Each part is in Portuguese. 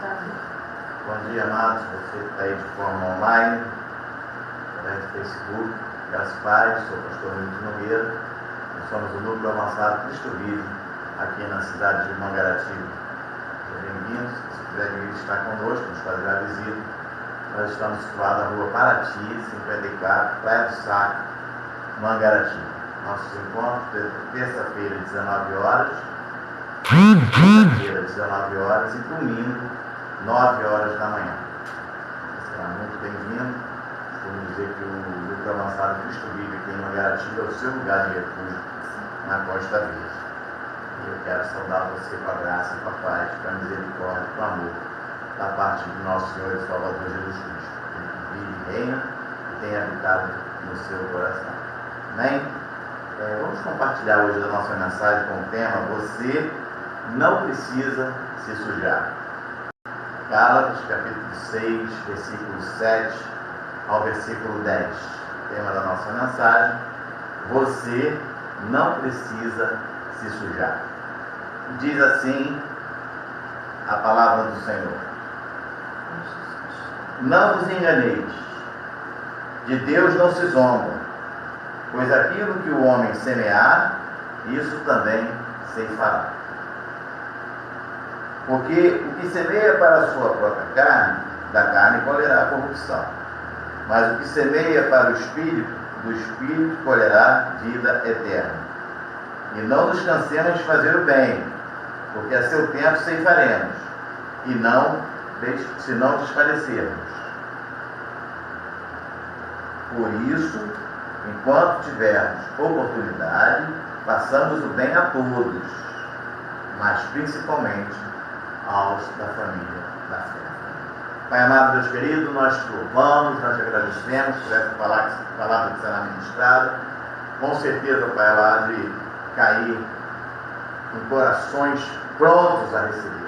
Bom dia, amados. Você que está aí de forma online, através do Facebook. Graças a Deus, sou o pastor Milton Nogueira. Nós somos o Núcleo Avançado Cristo Vive, aqui na cidade de Mangaratiba. Sejam bem-vindos. Se quiserem vir estar conosco, nos fazer a visita. Nós estamos situados na rua Paraty, 54, Praia do Saco, Mangaratiba. Nossos encontros, terça-feira, 19 horas, quinta-feira, 19 horas e domingo, 9 horas da manhã. Você será muito bem-vindo. Vamos dizer que o Núcleo Avançado Cristo Vive aqui em Mangaratiba é o seu lugar de refúgio na Costa Verde. E eu quero saudar você com a graça e com a paz, com a misericórdia e com o amor da parte do nosso Senhor e Salvador Jesus Cristo, que vive e reina e tem habitado no seu coração. Amém? Vamos compartilhar hoje a nossa mensagem com o tema Você não precisa se sujar. Gálatas, capítulo 6, versículo 7 ao versículo 10. Tema da nossa mensagem: Você não precisa se sujar. Diz assim a palavra do Senhor: Não vos enganeis, de Deus não se zomba, pois aquilo que o homem semear, isso também ceifará. Porque o que semeia para a sua própria carne, da carne colherá a corrupção. Mas o que semeia para o Espírito, do Espírito colherá vida eterna. E não nos cansemos de fazer o bem, porque a seu tempo ceifaremos, e não, se não desfalecermos. Por isso, enquanto tivermos oportunidade, façamos o bem a todos, mas principalmente aos da família da fé. Pai amado, Deus querido, nós te louvamos, nós te agradecemos por essa palavra que será ministrada. Com certeza, Pai, ela há de cair em corações prontos a receber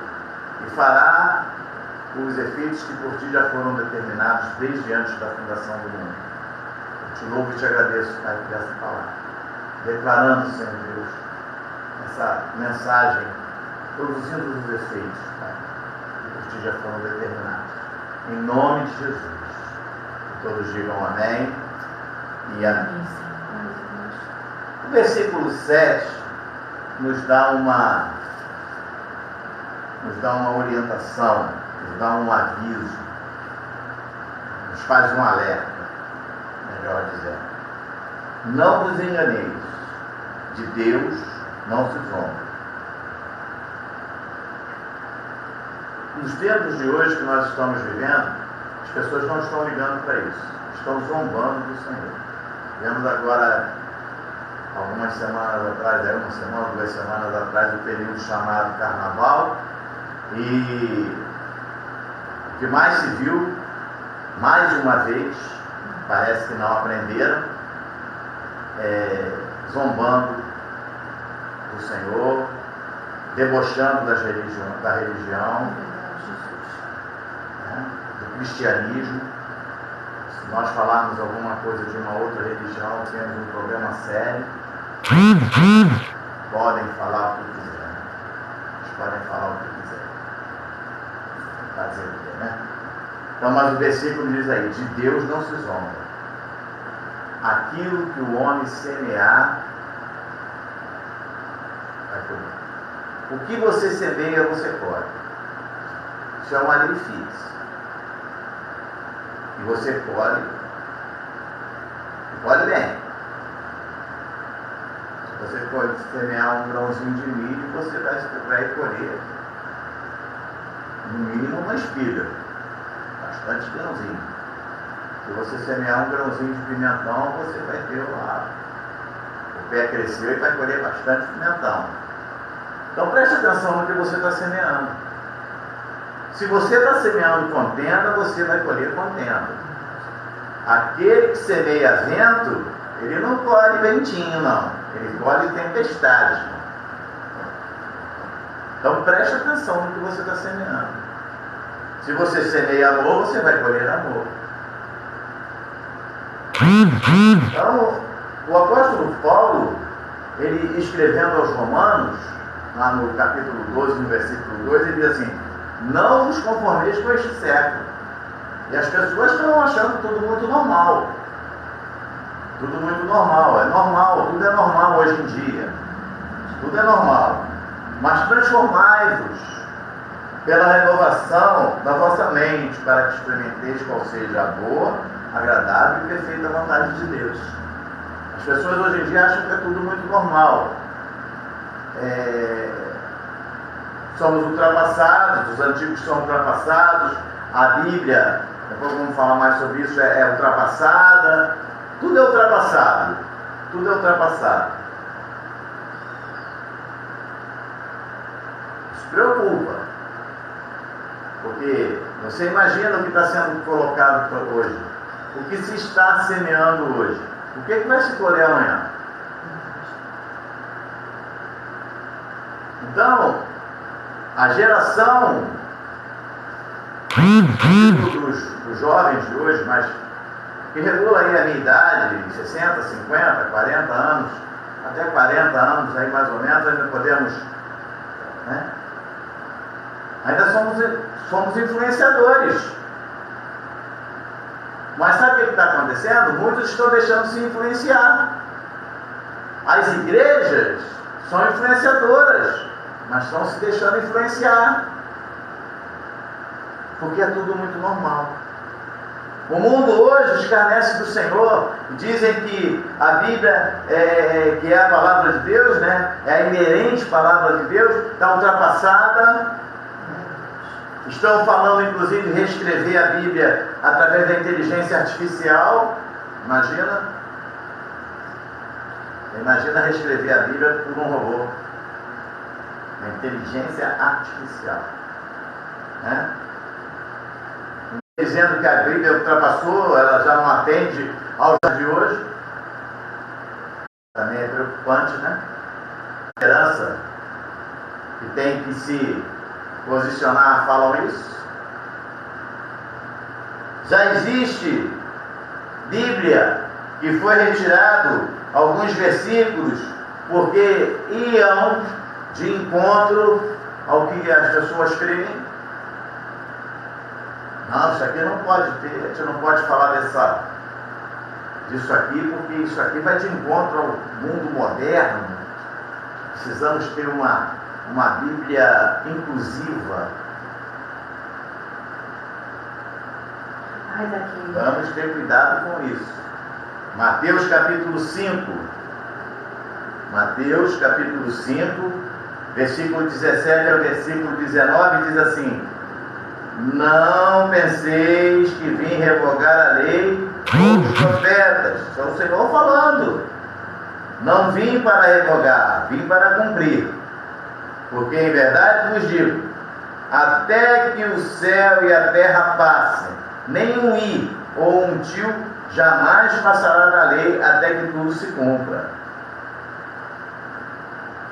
e fará os efeitos que por ti já foram determinados desde antes da fundação do mundo. Eu te louvo e te agradeço, Pai, por essa palavra, declarando, Senhor Deus, essa mensagem, produzindo os efeitos, Pai, que por ti já foram determinados. Em nome de Jesus. Que todos digam amém e amém. O versículo 7 nos dá uma orientação, nos dá um aviso, nos faz um alerta, melhor dizendo. Não vos enganeis, de Deus não se zomba. Nos tempos de hoje que nós estamos vivendo, as pessoas não estão ligando para isso, estão zombando do Senhor. Vemos agora, algumas semanas atrás, uma semana, 2 semanas atrás, o período chamado Carnaval, e o que mais se viu, mais de uma vez, parece que não aprenderam, zombando do Senhor, debochando da religião, do cristianismo. Se nós falarmos alguma coisa de uma outra religião, temos um problema sério. Podem falar o que quiserem. Eles podem falar o que quiserem. Fazer o quê, né? Então, mas o versículo diz aí: de Deus não se zomba. Aquilo que o homem semear, vai colher. O que você semeia, você colhe. Isso é uma lei fixa. E você colhe bem. Se você pode semear um grãozinho de milho, você vai colher, no mínimo, uma espiga. Bastante grãozinho. Se você semear um grãozinho de pimentão, você vai ter o pé cresceu e vai colher bastante pimentão. Então preste atenção no que você está semeando. Se você está semeando contenda, você vai colher contenda. Aquele que semeia vento, ele não colhe ventinho, não. Ele colhe tempestade. Então preste atenção no que você está semeando. Se você semeia amor, você vai colher amor. Então, o apóstolo Paulo, ele escrevendo aos Romanos, lá no capítulo 12, no versículo 2, ele diz assim: não vos conformeis com este século. E as pessoas estão achando tudo muito normal. Tudo muito normal, é normal, tudo é normal hoje em dia. Tudo é normal. Mas transformai-vos pela renovação da vossa mente, para que experimenteis qual seja a boa, agradável e perfeita vontade de Deus. As pessoas hoje em dia acham que é tudo muito normal. Somos ultrapassados, os antigos são ultrapassados, a Bíblia, depois vamos falar mais sobre isso, é ultrapassada. Tudo é ultrapassado. Tudo é ultrapassado. Isso preocupa. Porque você imagina o que está sendo colocado hoje. O que se está semeando hoje. O que vai se colher amanhã? Então, a geração dos jovens de hoje, mas que regula aí a minha idade, 60, 50, 40 anos, até 40 anos, aí mais ou menos, ainda podemos, né? Ainda somos influenciadores. Mas sabe o que está acontecendo? Muitos estão deixando se influenciar. As igrejas são influenciadoras, mas estão se deixando influenciar. Porque é tudo muito normal. O mundo hoje escarnece do Senhor. Dizem que a Bíblia que é a palavra de Deus, né? É a inerente palavra de Deus, está ultrapassada. Estão falando, inclusive, de reescrever a Bíblia através da inteligência artificial. Imagina reescrever a Bíblia por um robô. A inteligência artificial, né? Dizendo que a Bíblia ultrapassou, ela já não atende aos dias de hoje. Também é preocupante, né? A esperança que tem que se posicionar falam isso. Já existe Bíblia que foi retirado alguns versículos porque iam de encontro ao que as pessoas creem. Não, isso aqui não pode ter, a gente não pode falar disso aqui, porque isso aqui vai de encontro ao mundo moderno. Precisamos ter uma Bíblia inclusiva. Vamos ter cuidado com isso. Mateus capítulo 5. Mateus capítulo 5, versículo 17 ao versículo 19, diz assim: não penseis que vim revogar a lei ou os profetas. Isso é o Senhor falando. Não vim para revogar, vim para cumprir. Porque em verdade vos digo, até que o céu e a terra passem, nem um i ou um tio jamais passará da lei até que tudo se cumpra.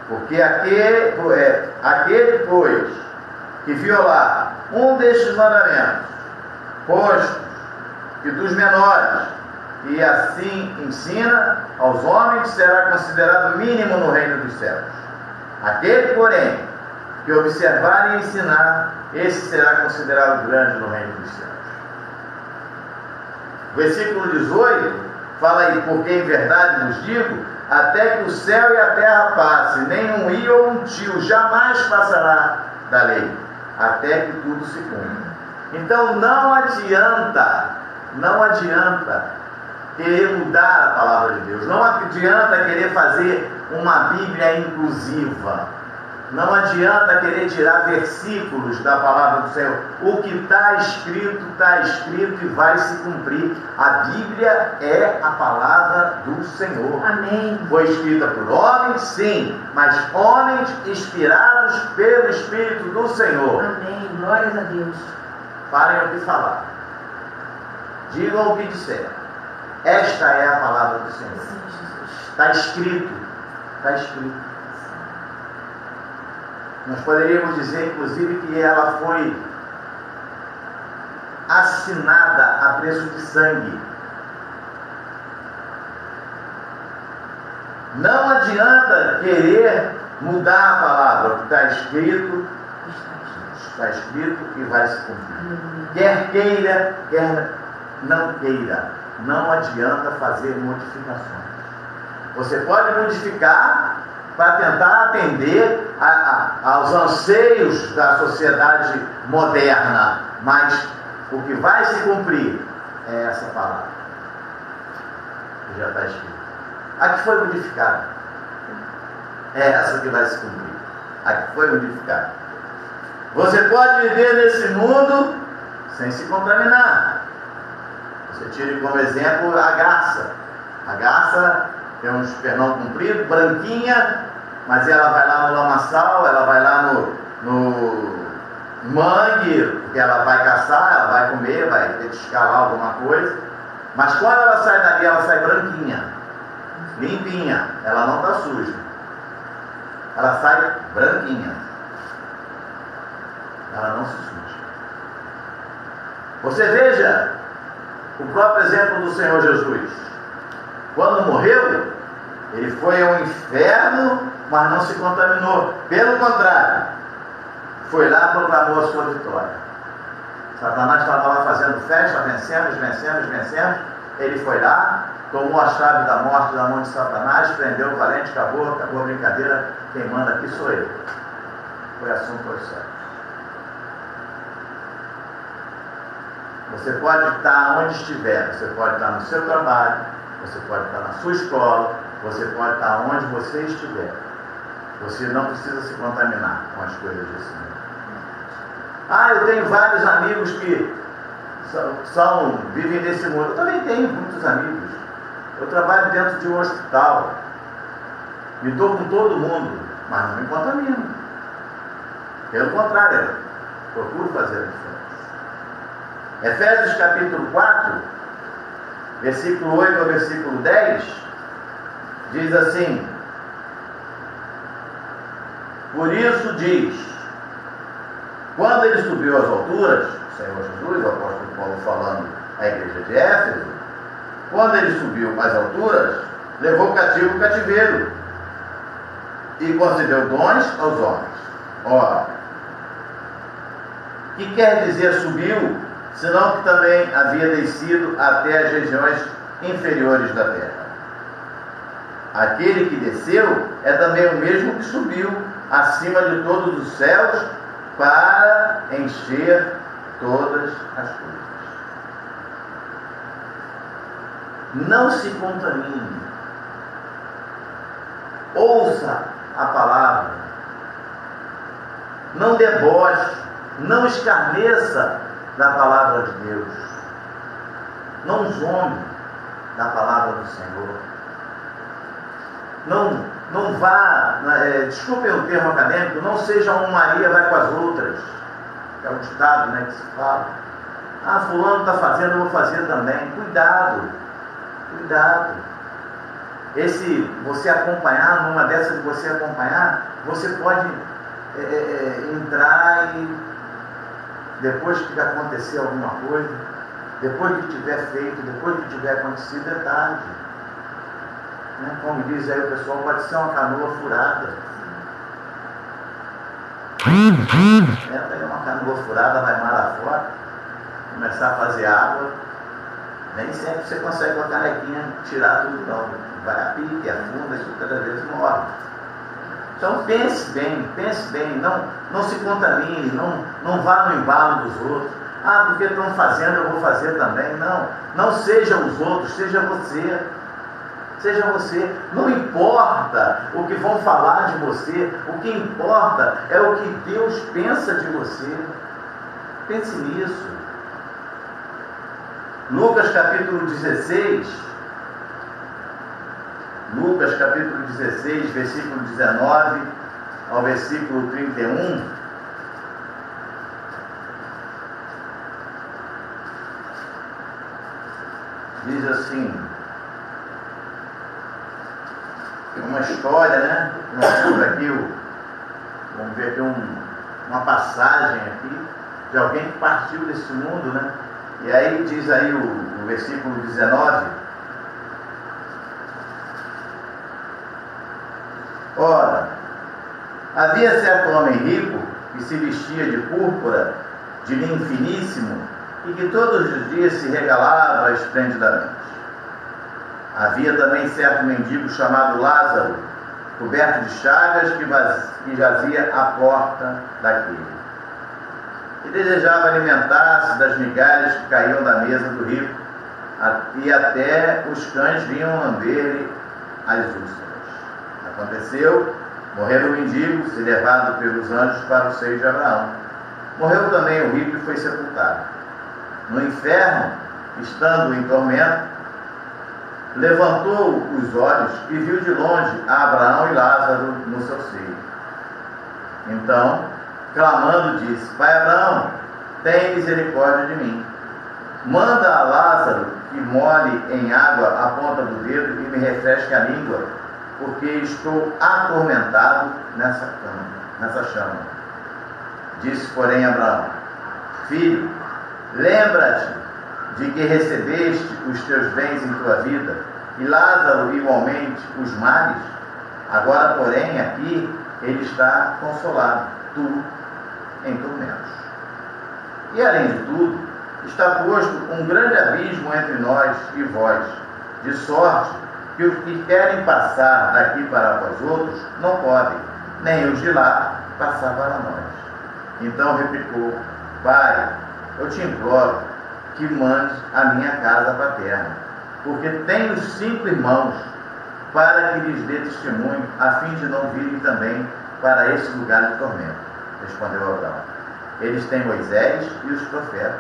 Porque aquele, pois, que violar um destes mandamentos, posto que dos menores, e assim ensina aos homens, será considerado mínimo no reino dos céus. Aquele, porém, que observar e ensinar, esse será considerado grande no reino dos céus. Versículo 18 fala aí: porque em verdade vos digo, até que o céu e a terra passem, nem um i ou um tio jamais passará da lei, até que tudo se cumpra. Então não adianta querer mudar a palavra de Deus, não adianta querer fazer uma Bíblia inclusiva, não adianta querer tirar versículos da palavra do Senhor. O que está escrito e vai se cumprir. A Bíblia é a palavra do Senhor. Amém. Foi escrita por homens, sim, mas homens inspirados pelo Espírito do Senhor. Amém. Glórias a Deus. Parem o que falar. Digam o que disseram. Esta é a palavra do Senhor. Sim, Jesus. Está escrito. Está escrito. Nós poderíamos dizer, inclusive, que ela foi assinada a preço de sangue. Não adianta querer mudar a palavra. O que está escrito, está escrito e vai se cumprir. Quer queira, quer não queira, não adianta fazer modificações. Você pode modificar para tentar atender aos anseios da sociedade moderna, mas o que vai se cumprir é essa palavra, que já está escrito. A que foi modificada é essa que vai se cumprir. A que foi modificada. Você pode viver nesse mundo sem se contaminar. Você tire como exemplo a garça. A garça tem um pernão comprido, branquinha, mas ela vai lá no lamaçal, ela vai lá no mangue, porque ela vai caçar, ela vai comer, vai ter que escalar alguma coisa. Mas quando ela sai dali, ela sai branquinha, limpinha, ela não está suja. Ela sai branquinha. Ela não se suja. Você veja o próprio exemplo do Senhor Jesus. Quando morreu, ele foi ao inferno, mas não se contaminou. Pelo contrário, foi lá e proclamou a sua vitória. Satanás estava lá fazendo festa, vencemos. Ele foi lá, tomou a chave da morte da mão de Satanás, prendeu o valente, acabou a brincadeira. Quem manda aqui sou eu. Foi assunto aos céus. Você pode estar onde estiver, você pode estar no seu trabalho, você pode estar na sua escola, você pode estar onde você estiver. Você não precisa se contaminar com as coisas desse mundo. Eu tenho vários amigos que vivem nesse mundo. Eu também tenho muitos amigos. Eu trabalho dentro de um hospital. Me dou com todo mundo, mas não me contamino. Pelo contrário, eu procuro fazer a diferença. Efésios capítulo 4, versículo 8 ao versículo 10, diz assim: por isso diz, quando ele subiu às alturas, o Senhor Jesus, o apóstolo Paulo falando à igreja de Éfeso, quando ele subiu às alturas, levou cativo o cativeiro e concedeu dons aos homens. Ora, que quer dizer subiu, senão que também havia descido até as regiões inferiores da terra. Aquele que desceu é também o mesmo que subiu acima de todos os céus para encher todas as coisas. Não se contamine. Ouça a palavra. Não deboche, não escarneça da palavra de Deus. Não zombe da palavra do Senhor. Não vá, desculpem o termo acadêmico, não seja um Maria vai com as outras. É um ditado, que se fala. Fulano está fazendo, eu vou fazer também. Cuidado. Você acompanhar, numa dessas que você acompanhar, você pode entrar e depois que acontecer alguma coisa, depois que tiver feito, depois que tiver acontecido, é tarde. Como diz aí o pessoal, pode ser uma canoa furada. Entra aí uma canoa furada, vai mar afora, começar a fazer água. Nem sempre você consegue com a canequinha tirar tudo não. Vai a pique, afunda, isso cada vez morre. Então pense bem, não se contamine, não vá no embalo dos outros. Porque estão fazendo, eu vou fazer também. Não seja os outros, seja você. Seja você. Não importa o que vão falar de você, o que importa é o que Deus pensa de você. Pense nisso. Lucas capítulo 16, versículo 19 ao versículo 31. Diz assim, tem uma história, nós temos aqui, vamos ver aqui uma passagem aqui, de alguém que partiu desse mundo, E aí diz aí o versículo 19, ora, havia certo homem rico que que se vestia de púrpura, de linho finíssimo, e que todos os dias se regalava esplendidamente. Havia também certo mendigo chamado Lázaro, coberto de chagas, que jazia à porta daquele, e desejava alimentar-se das migalhas que caíam da mesa do rico, e até os cães vinham lamber-lhe as úlceras. Aconteceu, morreu o mendigo, se levado pelos anjos para o seio de Abraão. Morreu também o rico e foi sepultado. No inferno, estando em tormento, levantou os olhos e viu de longe a Abraão e Lázaro no seu seio. Então, clamando, disse: Pai Abraão, tem misericórdia de mim. Manda a Lázaro que molhe em água a ponta do dedo e me refresque a língua, porque estou atormentado nessa chama. Disse, porém, Abraão: Filho, lembra-te de que recebeste os teus bens em tua vida, e Lázaro igualmente os males. Agora, porém, aqui ele está consolado, tu em tormentos. E além de tudo, está posto um grande abismo entre nós e vós, de sorte que os que querem passar daqui para vós outros não podem, nem os de lá passar para nós. Então replicou: Pai, eu te imploro que mandes a minha casa paterna, porque tenho 5 irmãos, para que lhes dê testemunho, a fim de não virem também para esse lugar de tormento. Respondeu Abraão: Eles têm Moisés e os profetas,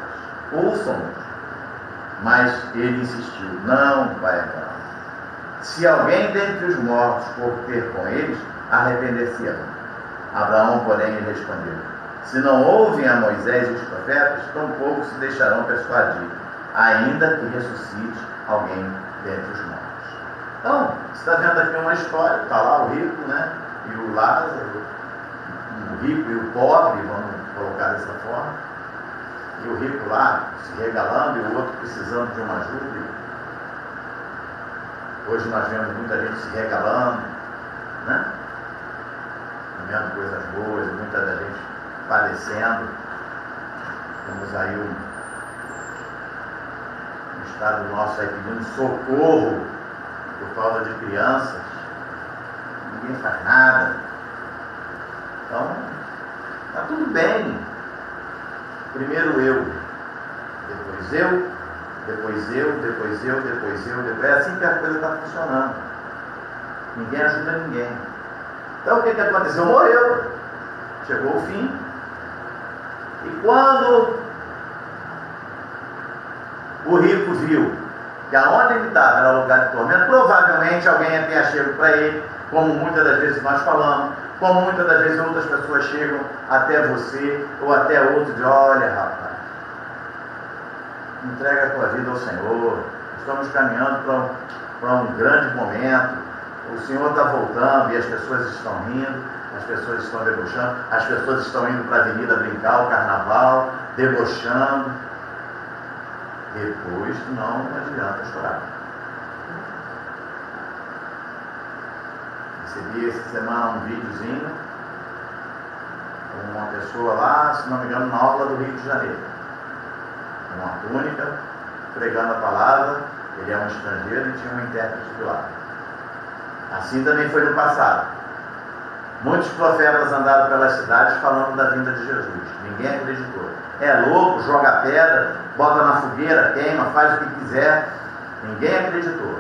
ouçam-nos. Mas ele insistiu: Não, pai Abraão. Se alguém dentre os mortos for ter com eles, arrepender-se-ão. Abraão, porém, lhe respondeu: Se não ouvem a Moisés e os profetas, tampouco se deixarão persuadir, ainda que ressuscite alguém dentre os mortos. Então, você está vendo aqui uma história, está lá o rico, né? E o Lázaro, o rico e o pobre, vamos colocar dessa forma, e o rico lá se regalando e o outro precisando de uma ajuda. Hoje nós vemos muita gente se regalando, né? Comendo coisas boas, muita da gente padecendo. Temos aí um estado nosso aí pedindo socorro por falta de crianças. Ninguém faz nada. Então, está tudo bem. Primeiro eu, depois eu, depois eu, depois eu, depois eu, depois... É assim que a coisa está funcionando. Ninguém ajuda ninguém. Então o que aconteceu? Morreu. Chegou o fim. E quando o rico viu que aonde ele estava era lugar de tormento, provavelmente alguém tenha chegado para ele, como muitas das vezes nós falamos, como muitas das vezes outras pessoas chegam até você ou até outro e dizem: olha, rapaz, entrega a tua vida ao Senhor, estamos caminhando para um grande momento, o Senhor está voltando e as pessoas estão rindo, as pessoas estão debochando, as pessoas estão indo para a avenida brincar, o carnaval, debochando. Depois não adianta chorar. Recebi essa semana um videozinho com uma pessoa lá, se não me engano, na aula do Rio de Janeiro, com uma túnica, pregando a palavra. Ele é um estrangeiro e tinha um intérprete do lado. Assim também foi no passado. Muitos profetas andaram pelas cidades falando da vinda de Jesus. Ninguém acreditou. É louco, joga pedra, bota na fogueira, queima, faz o que quiser. Ninguém acreditou.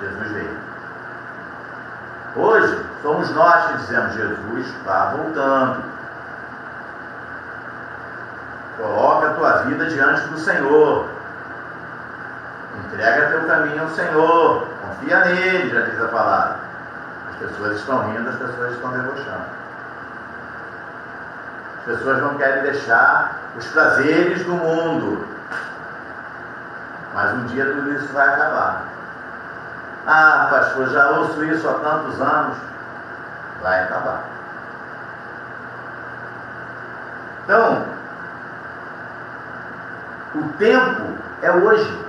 Jesus veio. Hoje, somos nós que dizemos: Jesus está voltando. Coloca a tua vida diante do Senhor. Entrega teu caminho ao Senhor. Confia nele, já diz a palavra. As pessoas estão rindo, as pessoas estão debochando. As pessoas não querem deixar os prazeres do mundo. Mas um dia tudo isso vai acabar. Ah, pastor, já ouço isso há tantos anos. Vai acabar. Então, o tempo é hoje.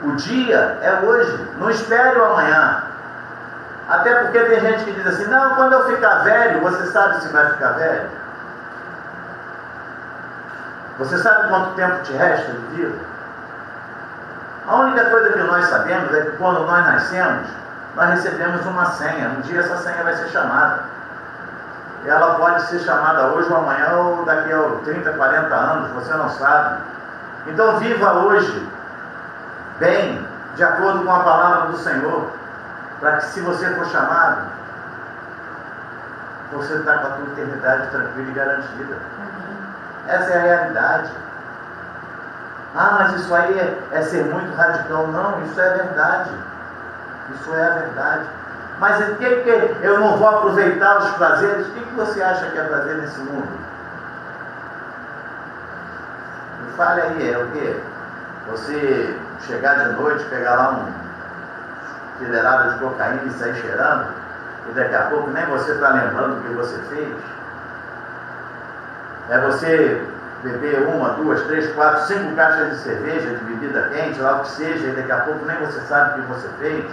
O dia é hoje. Não espere o amanhã. Até porque tem gente que diz assim, não, quando eu ficar velho, você sabe se vai ficar velho? Você sabe quanto tempo te resta de vida? A única coisa que nós sabemos é que quando nós nascemos, nós recebemos uma senha. Um dia essa senha vai ser chamada. E ela pode ser chamada hoje ou amanhã ou daqui a 30, 40 anos, você não sabe. Então viva hoje bem, de acordo com a palavra do Senhor, para que se você for chamado, você está com a tua eternidade tranquila e garantida. Essa é a realidade. Ah, mas isso aí é ser muito radical. Não, isso é verdade. Isso é a verdade. Mas o que eu não vou aproveitar os prazeres? O que você acha que é prazer nesse mundo? Me fale aí, é o quê? Você chegar de noite, pegar lá um fileirado de cocaína e sair cheirando, e daqui a pouco nem você está lembrando o que você fez? É você beber 1, 2, 3, 4, 5 caixas de cerveja, de bebida quente, lá o que seja, e daqui a pouco nem você sabe o que você fez?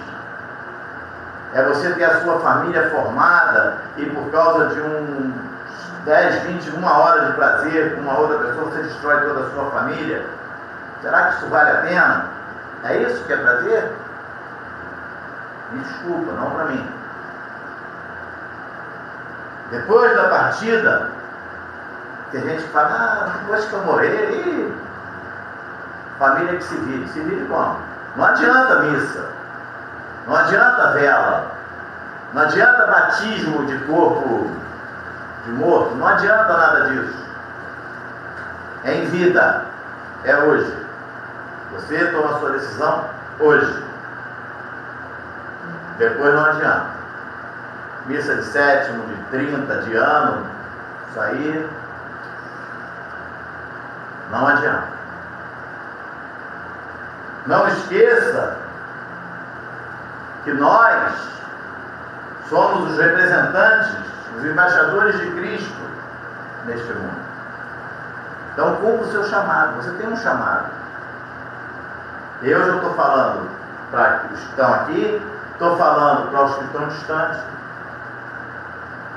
É você ter a sua família formada e por causa de 10, 20, 1 hora de prazer com uma outra pessoa, você destrói toda a sua família? Será que isso vale a pena? É isso que é prazer? Me desculpa, não para mim. Depois da partida, tem gente que fala, depois que eu morrer, família que se vire. Se vire como? Não adianta missa, não adianta vela, não adianta batismo de corpo de morto, não adianta nada disso. É em vida, é hoje. Você toma a sua decisão hoje. Depois não adianta. Missa de sétimo, de 30, de ano, isso aí não adianta. Não esqueça que nós somos os representantes, os embaixadores de Cristo neste mundo. Então cumpra o seu chamado. Você tem um chamado. Eu já estou falando para os que estão aqui, estou falando para os que estão distantes.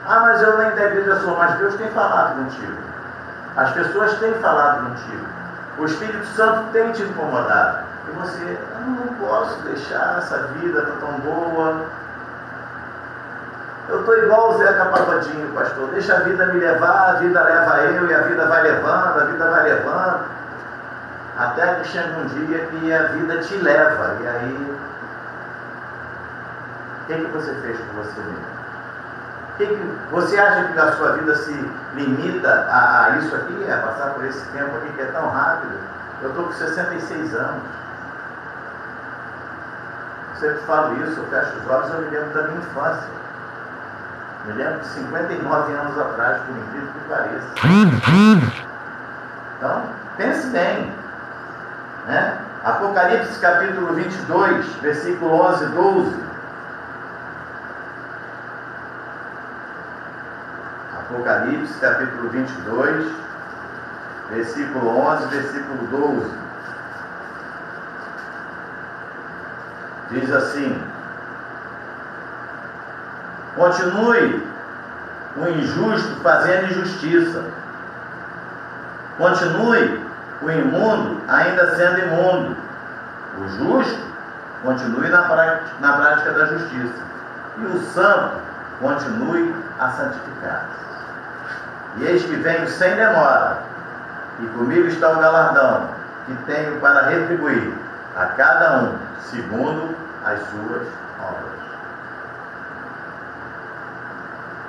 Ah, mas eu nem da igreja sou, mas Deus tem falado contigo. As pessoas têm falado contigo. O Espírito Santo tem te incomodado. E você, eu não posso deixar essa vida tão boa. Eu estou igual o Zeca Pagodinho, pastor. Deixa a vida me levar, a vida leva eu, e a vida vai levando, a vida vai levando. Até que chega um dia que a vida te leva. E aí, o que você fez com você mesmo? Você acha que a sua vida se limita a isso aqui, a passar por esse tempo aqui que é tão rápido? Eu estou com 66 anos. Sempre falo isso, eu fecho os olhos, eu me lembro da minha infância. Me lembro de 59 anos atrás, por incrível que pareça. Então, pense bem. Né? Apocalipse capítulo 22, versículo 11 e 12. Apocalipse capítulo 22, versículo 11, versículo 12. Diz assim: continue o injusto fazendo injustiça, continue o imundo ainda sendo imundo, o justo continue na prática da justiça, e o santo continue a santificar-se. E eis que venho sem demora, e comigo está o galardão que tenho para retribuir a cada um segundo as suas obras.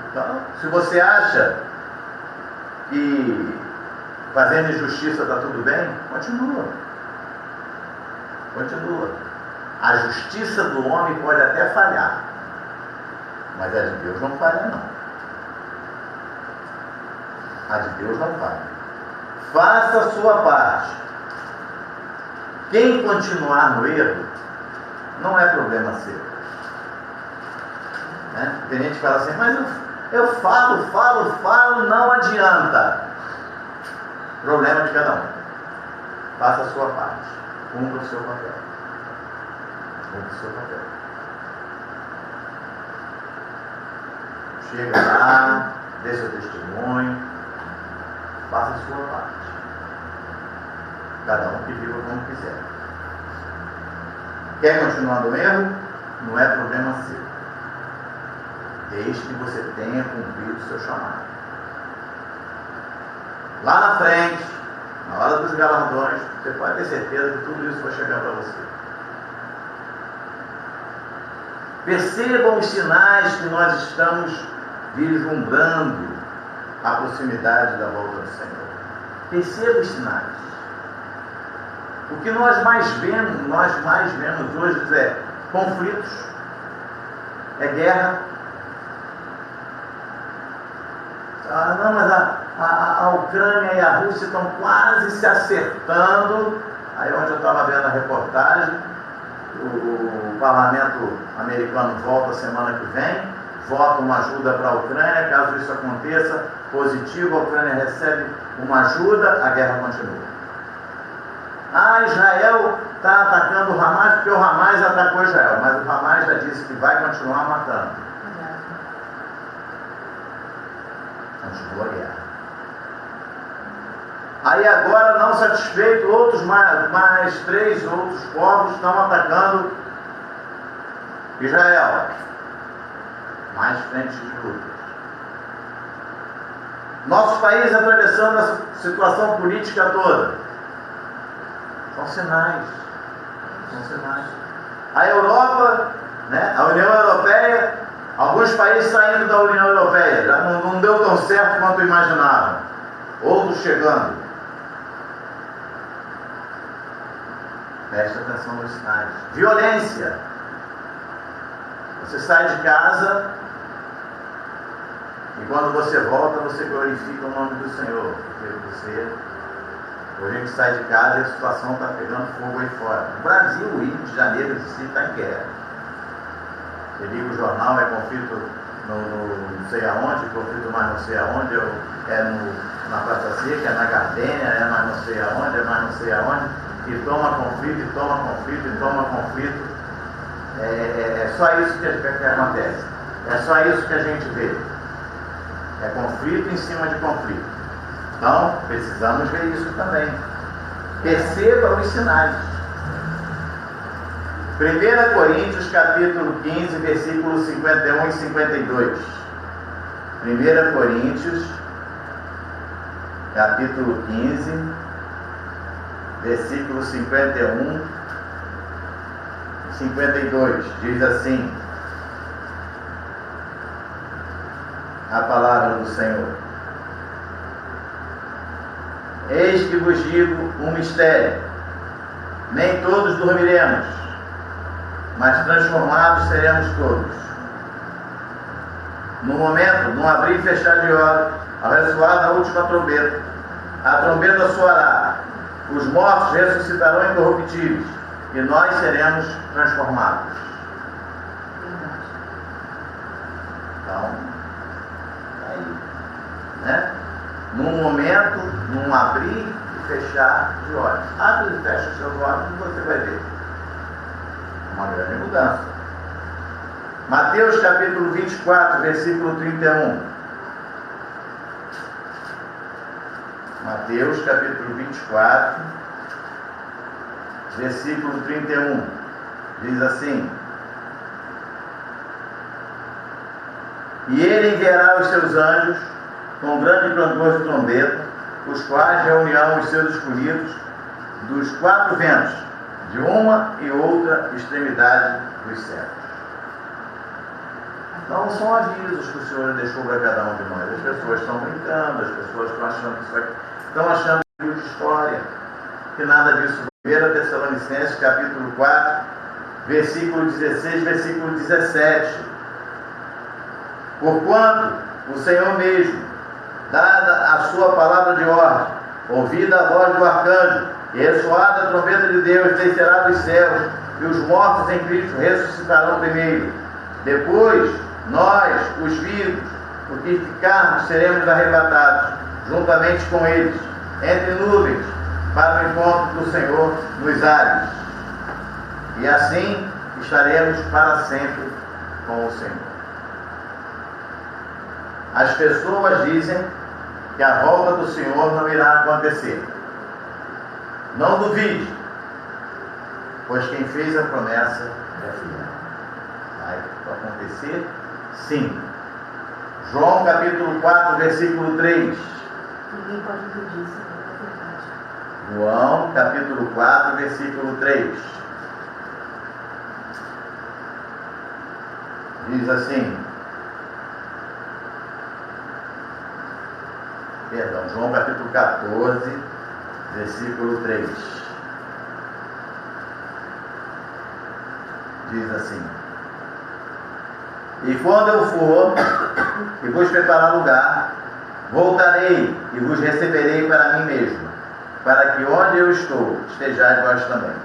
Então, se você acha que fazendo injustiça está tudo bem, continua. Continua. A justiça do homem pode até falhar, mas a de Deus não falha, não. A de Deus não falha. Faça a sua parte. Quem continuar no erro, não é problema seu. Né? Tem gente que fala assim, mas eu falo, não adianta. Problema de cada um. Faça a sua parte. Cumpra o seu papel. Cumpra o seu papel. chega lá, dê seu testemunho, faça a sua parte. Cada um que viva como quiser. Quer continuar no erro? Não é problema seu. Desde que você tenha cumprido o seu chamado. Lá na frente, na hora dos galardões, você pode ter certeza que tudo isso vai chegar para você. Percebam os sinais que nós estamos vislumbrando a proximidade da volta do Senhor. Percebam os sinais. O que nós mais vemos hoje é conflitos, é guerra. Não, mas a Ucrânia e a Rússia estão quase se acertando. Aí onde eu estava vendo a reportagem, o parlamento americano volta semana que vem, vota uma ajuda para a Ucrânia. Caso isso aconteça, positivo, a Ucrânia recebe uma ajuda, a guerra continua. Israel está atacando o Hamas porque o Hamas atacou Israel, mas o Hamas já disse que vai continuar matando. Continua a guerra. Aí agora, não satisfeito, mais 3 outros povos estão atacando Israel. Mais frentes de luta. Nosso país atravessando a situação política toda. São sinais. A Europa, a União Europeia, alguns países saindo da União Europeia, já não deu tão certo quanto imaginavam. Outros chegando. Preste atenção nos sinais. Violência. Você sai de casa e quando você volta, você glorifica o nome do Senhor. Porque hoje a gente sai de casa e a situação está pegando fogo aí fora. O Brasil, o Rio de Janeiro em si está em guerra. Você liga o jornal, é conflito não sei aonde, conflito mais não sei aonde, na Praça Seca, é na Gardênia, é mais não sei aonde, é mais não sei aonde, e toma conflito, e toma conflito, e toma conflito. É só isso que acontece. É só isso que a gente vê. É conflito em cima de conflito. Então, precisamos ver isso também. Perceba os sinais. 1 Coríntios, capítulo 15, versículos 51 e 52. 1 Coríntios, capítulo 15, versículos 51 e 52. Diz assim a palavra do Senhor: Eis que vos digo um mistério: nem todos dormiremos, mas transformados seremos todos. No momento, num abrir e fechar de olhos, ao ressoar da última trombeta, a trombeta soará, os mortos ressuscitarão incorruptíveis, e nós seremos transformados. Então, aí, num momento, num abrir e fechar de olhos. Abre e fecha os seus olhos e você vai ver uma grande mudança. Mateus capítulo 24, versículo 31. Mateus capítulo 24, versículo 31. Diz assim: E ele enviará os seus anjos com grande clamor de trombeta, os quais reunirão os seus escolhidos dos 4 ventos, de uma e outra extremidade dos céus. Então são avisos que o Senhor deixou para cada um de nós. As pessoas estão brincando, as pessoas estão achando que é história, que nada disso. 1 Tessalonicenses capítulo 4, versículo 16, versículo 17. Porquanto o Senhor mesmo, dada a sua palavra de ordem, ouvida a voz do arcanjo, e ressoada a trombeta de Deus, descerá dos céus, e os mortos em Cristo ressuscitarão primeiro. Depois, nós, os vivos, os que ficarmos, seremos arrebatados, juntamente com eles, entre nuvens, para o encontro do Senhor nos ares. E assim estaremos para sempre com o Senhor. As pessoas dizem que a volta do Senhor não irá acontecer. Não duvide, pois quem fez a promessa é fiel. Vai acontecer? Sim. João capítulo 4, versículo 3. Ninguém pode impedir isso, é verdade. João capítulo 4, versículo 3. Diz assim. Perdão, João capítulo 14, versículo 3. Diz assim: E quando eu for e vos preparar lugar, voltarei e vos receberei para mim mesmo, para que onde eu estou, estejais vós também.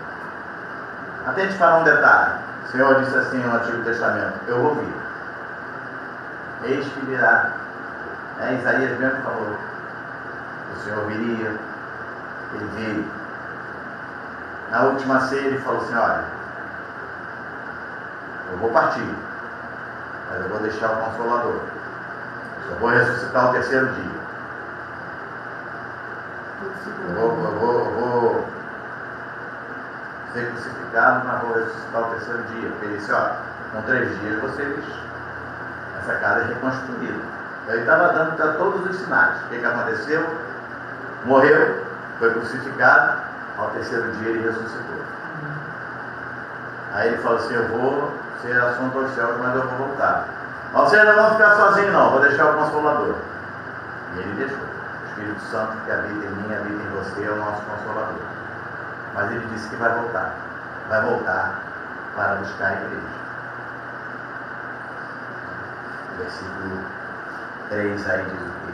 Atente para um detalhe. O Senhor disse assim no Antigo Testamento: eu vou vir. Eis que virá. Isaías mesmo falou. O Senhor viria. Ele veio. Na última ceia ele falou assim: olha, eu vou partir, mas eu vou deixar o Consolador. Eu vou ressuscitar o terceiro dia. Eu vou ser crucificado, mas vou ressuscitar o terceiro dia. Porque ele disse: olha, com 3 dias essa casa é reconstruída. Ele estava dando para todos os sinais. O que aconteceu? Morreu, foi crucificado, ao terceiro dia ele ressuscitou. Aí ele falou assim: eu vou ser assunto aos céus, mas eu vou voltar. Mas vocês não vão ficar sozinhos não, vou deixar o Consolador. E ele deixou. O Espírito Santo que habita em mim, habita em você, é o nosso Consolador. Mas ele disse que vai voltar. Vai voltar para buscar a igreja. Versículo 3 aí diz o quê?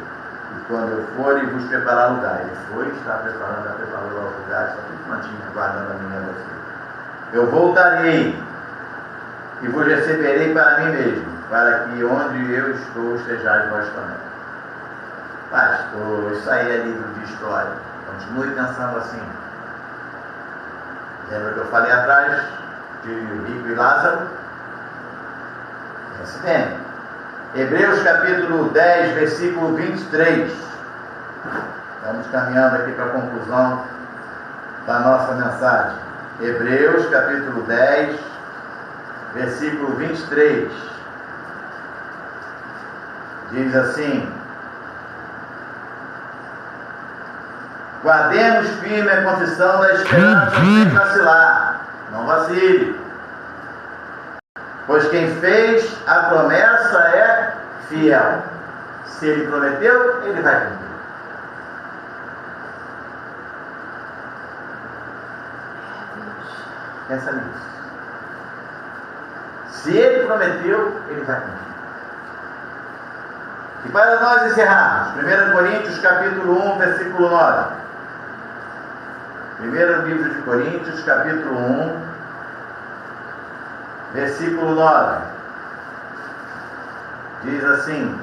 E quando eu for e vos preparar lugar. Ele foi, está preparando, já preparou o lugar, está tudo prontinho, aguardando a mim e a você. Eu voltarei e vos receberei para mim mesmo, para que onde eu estou estejais vós também. Pastor, isso aí é livro de história. Continue pensando assim. Lembra que eu falei atrás de Rico e Lázaro? Esse bem. Hebreus capítulo 10, versículo 23. Estamos caminhando aqui para a conclusão da nossa mensagem. Hebreus capítulo 10, versículo 23. Diz assim: guardemos firme a confissão da esperança sem vacilar. Não vacile. Pois quem fez a promessa é fiel. Se ele prometeu, ele vai cumprir. Pensa nisso. Se ele prometeu, ele vai cumprir. E para nós encerrarmos, 1 Coríntios capítulo 1, versículo 9. Primeiro livro de Coríntios, capítulo 1, versículo 9. Diz assim: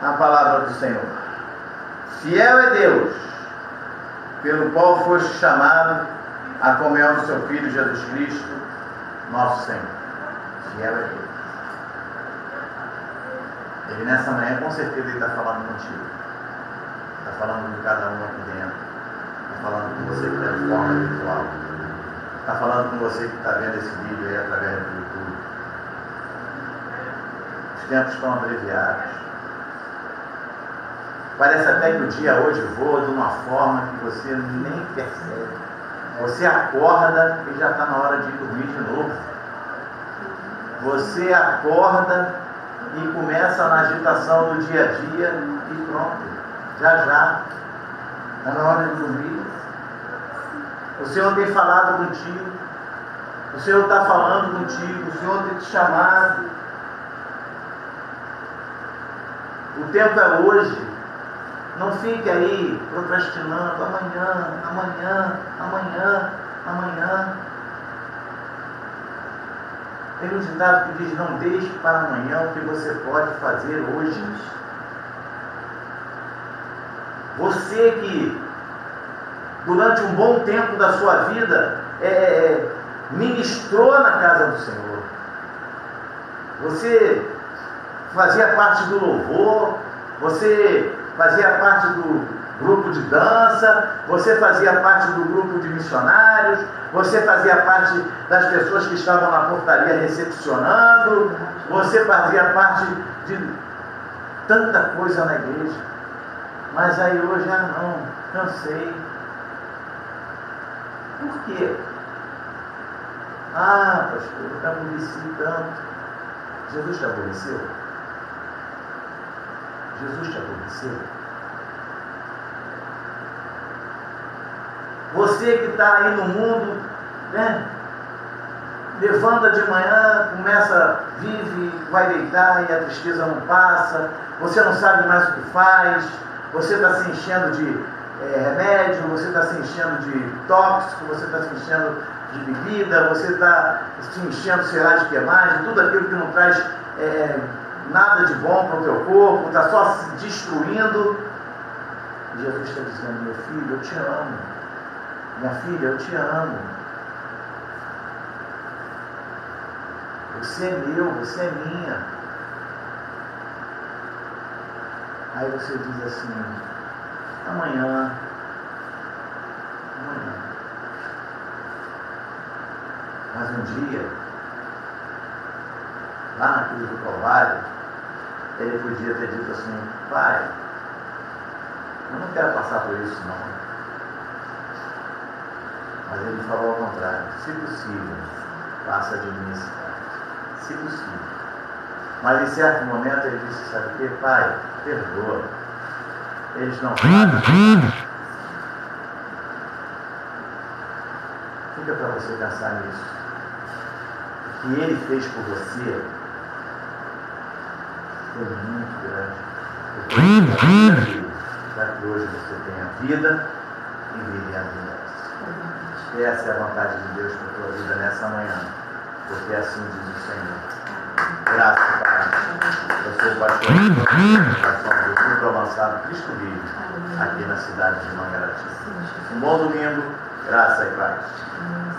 a palavra do Senhor. Fiel é Deus, pelo qual foste chamado à comunhão do seu Filho Jesus Cristo, nosso Senhor. Fiel é Deus. Ele nessa manhã, com certeza, ele está falando contigo. Está falando com cada um aqui dentro. Está falando com você que está de forma virtual. Está falando com você que está vendo esse vídeo aí através do YouTube. Os tempos estão abreviados. Parece até que o dia hoje voa de uma forma que você nem percebe. Você acorda e já está na hora de dormir de novo. Você acorda e começa na agitação do dia a dia e pronto. Já. Está na hora de dormir. O Senhor tem falado contigo. O Senhor está falando contigo. O Senhor tem te chamado. O tempo é hoje. Não fique aí procrastinando. Amanhã. Tem um ditado que diz: não deixe para amanhã o que você pode fazer hoje. Você que durante um bom tempo da sua vida ministrou na casa do Senhor. você fazia parte do louvor, você fazia parte do grupo de dança, você fazia parte do grupo de missionários, você fazia parte das pessoas que estavam na portaria recepcionando, você fazia parte de tanta coisa na igreja. Mas aí hoje, não, cansei. Por quê? Pastor, eu me aborreci tanto. Jesus te aborreceu? Jesus te aborreceu? Você que está aí no mundo, né? Levanta de manhã, vive, vai deitar e a tristeza não passa, você não sabe mais o que faz, você está se enchendo de remédio, você está se enchendo de tóxico, você está se enchendo de bebida, você está se enchendo, sei lá, de que mais, de tudo aquilo que não traz nada de bom para o teu corpo, está só se destruindo. E Jesus está dizendo: meu filho, eu te amo. Minha filha, eu te amo. Você é meu, você é minha. Aí você diz assim: amanhã. Mas um dia, lá na cruz do Calvário, ele podia ter dito assim: pai, eu não quero passar por isso não. Mas ele falou ao contrário: se possível, passa de mim esse cálice. Se possível. Mas em certo momento ele disse: sabe o que? Pai, perdoa. Eles não sabem. Fica para você pensar nisso. O que ele fez por você foi muito grande. Para que hoje você tenha vida e vida em abundância. Essa é a vontade de Deus para a tua vida nessa manhã, porque assim diz o Senhor. Graças, Pai. Eu sou o pastor do Culto Avançado Cristo Vive, aqui na cidade de Mangaratiba. Um bom domingo, graça e paz.